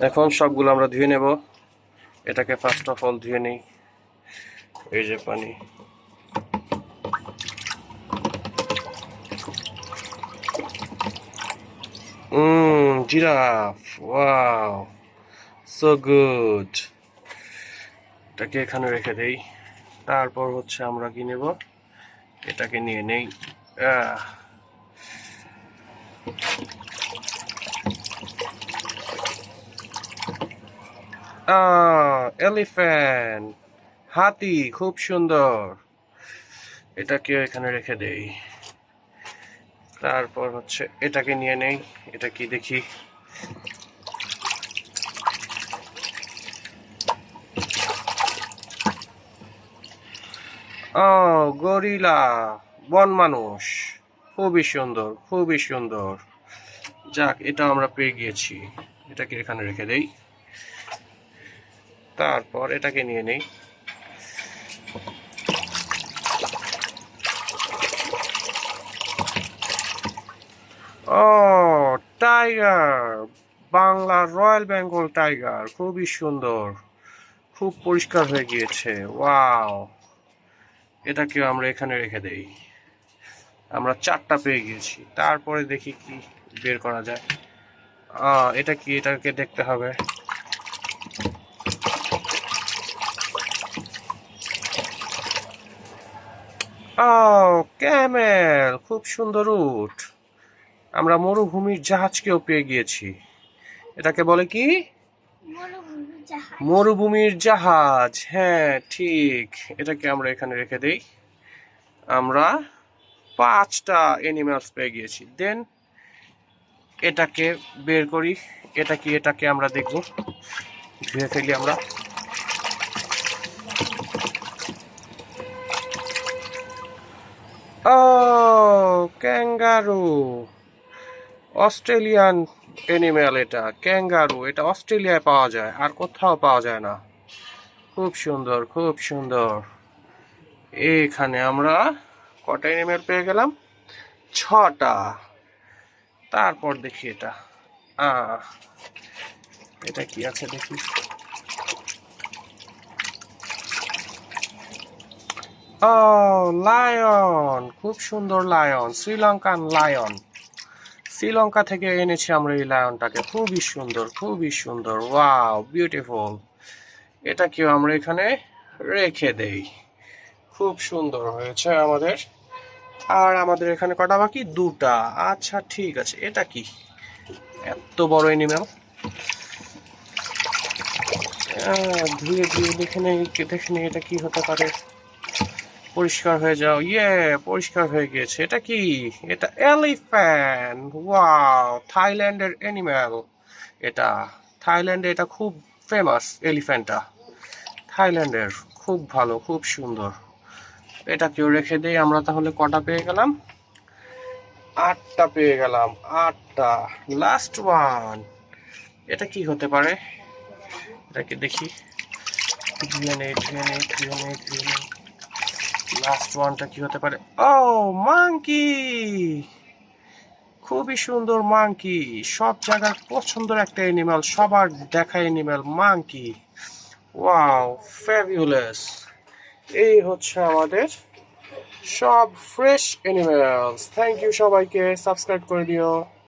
এখন সবগুলো আমরা ধুয়ে নেব। এটাকে ফার্স্ট অফ অল ধুয়ে নেই। এই যে পানি। Giraffe, wow, so good. এটাকে এখানে রেখে দেই। তারপর হচ্ছে আমরা কি নেব, এটাকে নিয়ে নেই। এলিফ্যান্ট, হাতি, খুব সুন্দর। এটাকে এখানে রেখে দেই। তারপর হচ্ছে এটাকে নিয়ে নেই। এটা কি দেখি, গরিলা, বন মানুষ, খুবই সুন্দর, খুবই সুন্দর। যাক, এটা আমরা পেয়ে গিয়েছি। এটাকে এখানে রেখে দেই। তারপর এটাকে নিয়ে নেই। ও, টাইগার, বাংলার রয়্যাল বেঙ্গল টাইগার, খুবই সুন্দর, খুব পরিষ্কার হয়ে গিয়েছে। ওয়াও, এটাকেও আমরা এখানে রেখে দেই। আমরা 4টা পেয়ে গিয়েছি। তারপরে দেখি কি বের করা যায়। এটা কি, এটাকে দেখতে হবে। ক্যামেল, খুব সুন্দর উট। আমরা মরুভূমির জাহাজকেও পেয়ে গিয়েছি। এটাকে বলে কি, মরুভূমির জাহাজ। হ্যাঁ, ঠিক। এটাকে আমরা এখানে রেখে দেই। আমরা 5টা এনিম্যালস পেয়ে গিয়েছি। দেন এটাকে বের করি। এটা কি, এটাকে আমরা দেখব, ধুয়ে ফেলি আমরা। Kangaroo, Australian animal. এটা ক্যাঙ্গারু, এটা অস্ট্রেলিয়ায় পাওয়া যায়, আর কোথাও পাওয়া যায় না। খুব সুন্দর, খুব সুন্দর। এখানে আমরা কটা এনিম্যাল পেয়ে গেলাম, 6টা। তারপর দেখি এটা, এটা কি আছে দেখি। লায়ন, খুব সুন্দর লায়ন, শ্রীলঙ্কান লায়ন। শ্রীলঙ্কা থেকে এনেছি আমরা এই লায়নটাকে। খুবই সুন্দর, খুবই সুন্দর। Wow, beautiful. এটাকেও আমরা এখানে রেখে দেই। খুব সুন্দর হয়েছে আমাদের। আর আমাদের এখানে কটা বাকি, 2টা। আচ্ছা, ঠিক আছে। এটা কি, এত বড় এনিম্যাল। ধীরে ধীরে দেখে নেই, দেখে নেই এটা কি হতে পারে। পরিষ্কার হয়ে যাও। পরিষ্কার হয়ে গিয়েছে। এটা কি, এটা এলিফ্যান্ট। ওয়াও, থাইল্যান্ডের এনিম্যাল এটা। থাইল্যান্ডে এটা খুব ফেমাস, এলিফ্যান্টটা থাইল্যান্ডের। খুব ভালো, খুব সুন্দর। এটাকেও রেখে দেই আমরা। তাহলে কটা পেয়ে গেলাম, 8টা পেয়ে গেলাম। 8টা। লাস্ট ওয়ান, এটা কি হতে পারে, এটাকে দেখি। ধুয়ে নেই, ধুয়ে নেই, ধুয়ে নেই, ধুয়ে নেই। লাস্ট ওয়ানটা কি হতে পারে। মাংকি, খুবই সুন্দর মাংকি। সব জায়গার পছন্দের একটা এনিম্যাল, সবার দেখা এনিম্যাল মাংকি। Wow, fabulous. এই হচ্ছে আমাদের সব ফ্রেশ এনিম্যালস। থ্যাংক ইউ সবাইকে, সাবস্ক্রাইব করে দিও।